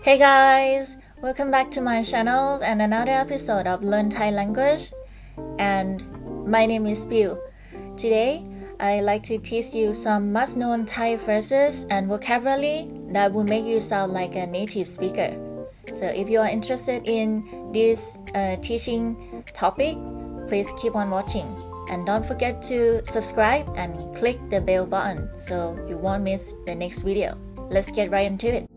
Hey guys, welcome back to my channel and another episode of Learn Thai Language. And my name is Piu. Today, I like to teach you some must-known Thai phrases and vocabulary that will make you sound like a native speaker. So if you are interested in this teaching topic, please keep on watching. And don't forget to subscribe and click the bell button so you won't miss the next video. Let's get right into it.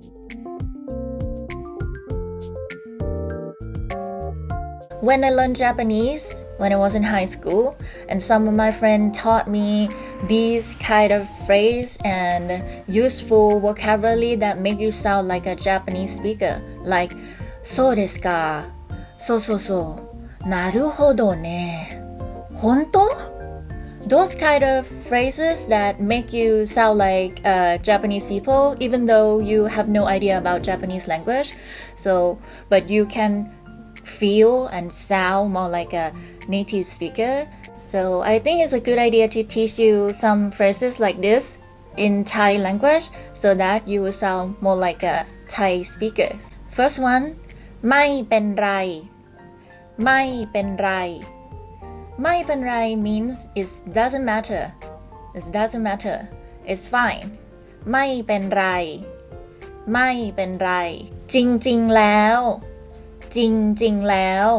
When I learned Japanese, when I was in high school, and some of my friends taught me these kind of phrase and useful vocabulary that make you sound like a Japanese speaker, like そうですか、そうそうそう、なるほどね、本当? Those kind of phrases that make you sound like Japanese people, even though you have no idea about Japanese language. But you can feel and sound more like a native speaker. So I think it's a good idea to teach you some phrases like this in Thai language so that you will sound more like a Thai speaker. First one, ไม่เป็นไร ไม่เป็นไร ไม่เป็นไร means it doesn't matter. It doesn't matter. It's fine. ไม่เป็นไร ไม่เป็นไร จริงๆแล้วจริงๆแล้ว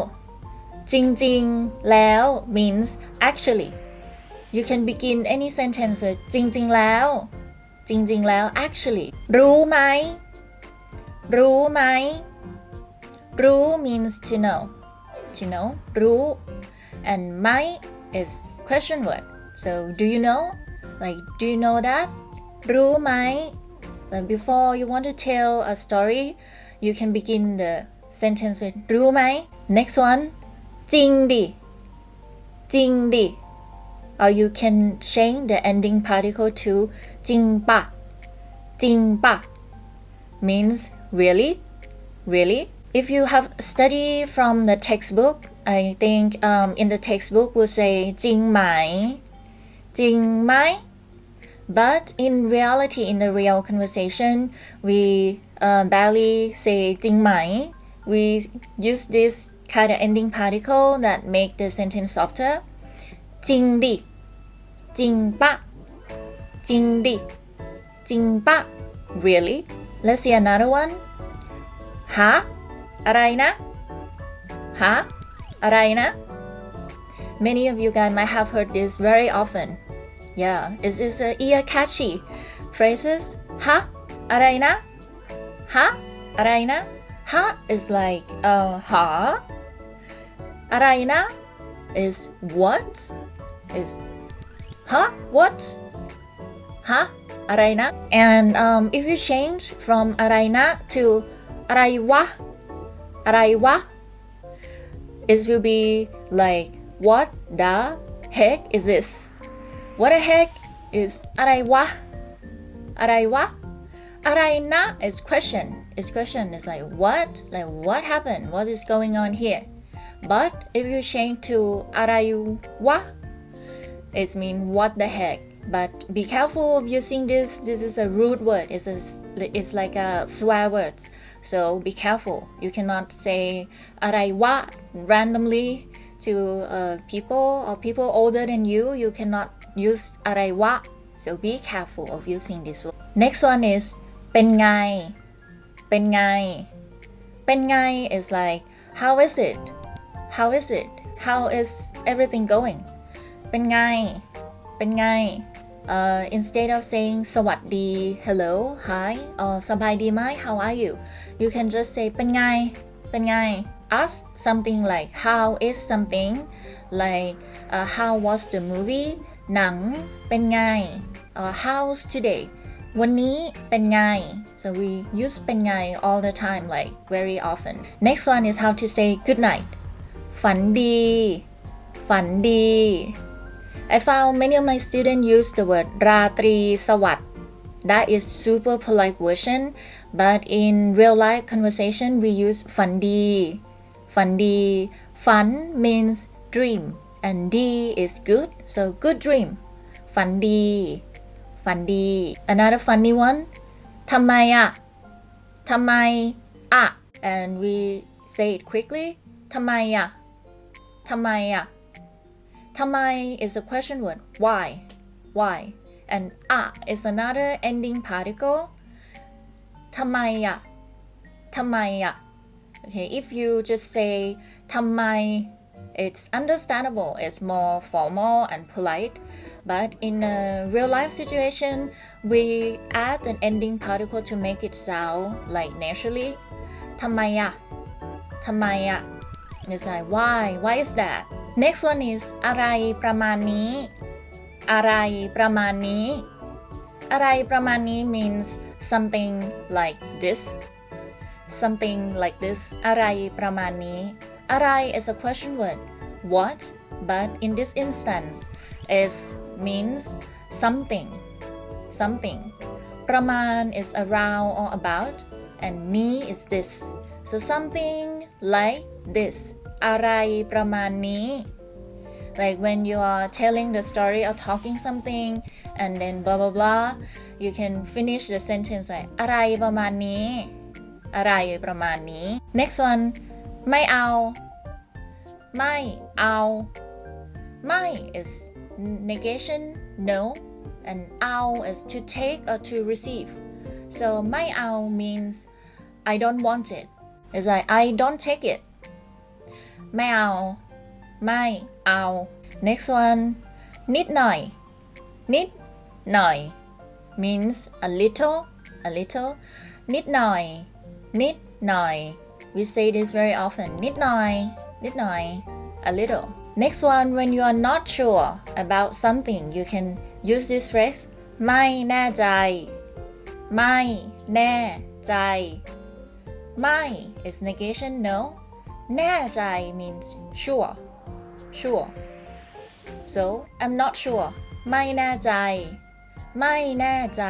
จริงๆแล้ว means actually. You can begin any sentence with จริงๆแล้วจริงๆแล้ว actually. รู้ไหมรู้ไหมรู้ means to know รู้ and ไหม is question word. So do you know? Like, do you know that? รู้ไหม? Like before you want to tell a story, you can begin the sentence with รู้ไหม Next one จริงดิจริงดิ or you can change the ending particle to จริงปะจริงปะ means really if you have studied from the textbook, I think in the textbook will say จริงไหมจริงไหม but in reality, in the real conversation, we barely say จริงไหม. We use this kind of ending particle that make the sentence softer. จริงดิจริงปะจริงดิจริงปะ Really? Let's see another one. ฮะอะไรนะฮะอะไรนะ Many of you guys might have heard this very often. Yeah, it's a ear catchy phrases. ฮะอะไรนะฮะอะไรนะHa is like ha. Araina is what? Is ha what? Ha araina. And if you change from araina to araiwa, it will be like what the heck is this? What the heck is araiwa? Araina is question. It's question is like what? Like what happened? What is going on here? But if you change to araiwa, it means what the heck. But be careful of using this. This is a rude word. It's like a swear word. So be careful. You cannot say araiwa randomly to people or people older than you. You cannot use araiwa. So be careful of using this word. Next one is เป็นไงเป็นไงเป็นไง is like how is it how is everything going เป็นไงเป็นไงinstead of saying สวัสดี hello hi or สบายดีไหม how are you you can just say เป็นไงเป็นไง ask something like how is something like how was the movie หนังเป็นไงhow's todayวันนี้เป็นไง so we use เป็นไง all the time like very often. Next one is how to say good night ฝันดีฝันดี I found many of my students use the word ราตรีสวัสดิ์ that is super polite version but in real life conversation we use ฝันดีฝันดีฝัน means dream and ดี is good so good dream ฝันดีฝันดี Another funny one ทำไมอะทำไม ah, and we say it quickly. ทำไมอะทำไมอะ ทำไม is a question word. Why? And is another ending particle. ทำไมอะทำไมอะ Okay, if you just say ทำไม it's understandable. It's more formal and polite. But in a real life situation, we add an ending particle to make it sound like naturally. ทำไมอะทำไมอะ It's like why is that? Next one is อะไรประมาณนี้อะไรประมาณนี้อะไรประมาณนี้ means something like this something like this อะไรประมาณนี้อะไร is a question word. What? But in this instance is means something ประมาณ is around or about and นี้ is this. So something like this อะไรประมาณนี้ Like when you are telling the story or talking something and then blah blah blah, you can finish the sentence like อะไรประมาณนี้อะไรประมาณนี้ Next one ไม่เอาไม่เอา ไม่ is negation no and เอา is to take or to receive. So ไม่เอา means I don't want it. It's like I don't take it. ไม่เอาไม่เอา Next one นิดหน่อยนิดหน่อย means a little นิดหน่อยนิดหน่อย we say this very often นิดหน่อย a little. Next one when you are not sure about something you can use this phrase ไม่แน่ใจไม่แน่ใจไม่ is negation no แน่ใจ means sure so I'm not sure ไม่แน่ใจไม่แน่ใจ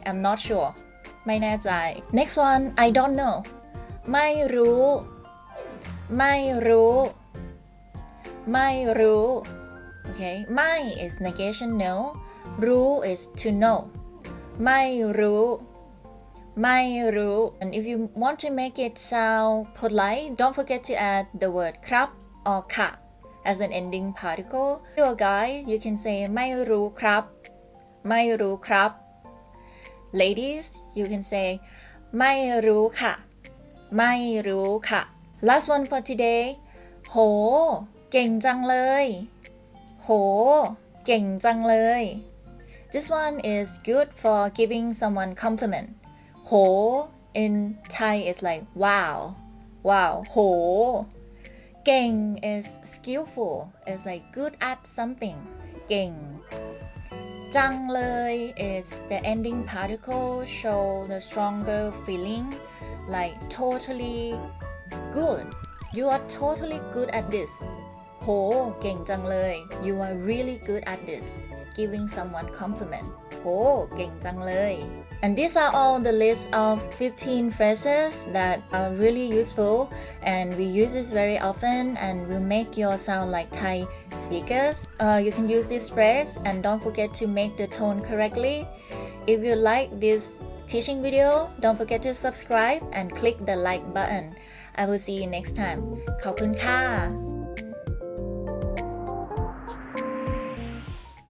I'm not sure ไม่แน่ใจ Next one I don't know ไม่รู้ไม่รู้ไม่รู้ Okay ไม่ is negation no รู้ is to know ไม่รู้ไม่รู้ and if you want to make it sound polite don't forget to add the word ครับ or ค่ะ as an ending particle. To a guy you can say ไม่รู้ครับไม่รู้ครับ Ladies you can say ไม่รู้ค่ะไม่รู้ค่ะ Last one for today โหเก่งจังเลยโหเก่งจังเลย This one is good for giving someone compliment. โห in Thai is like wow โห เก่ง is skillful. It's like good at something. เก่ง จังเลย is the ending particle show the stronger feeling like totally good. You are totally good at this. โห เก่งจังเลย You are really good at this. Giving someone compliment. โห เก่งจังเลย And these are all the list of 15 phrases that are really useful and we use this very often and will make your sound like Thai speakers. You can use this phrase and don't forget to make the tone correctly. If you like this teaching video, don't forget to subscribe and click the like button. I will see you next time. ขอบคุณค่ะ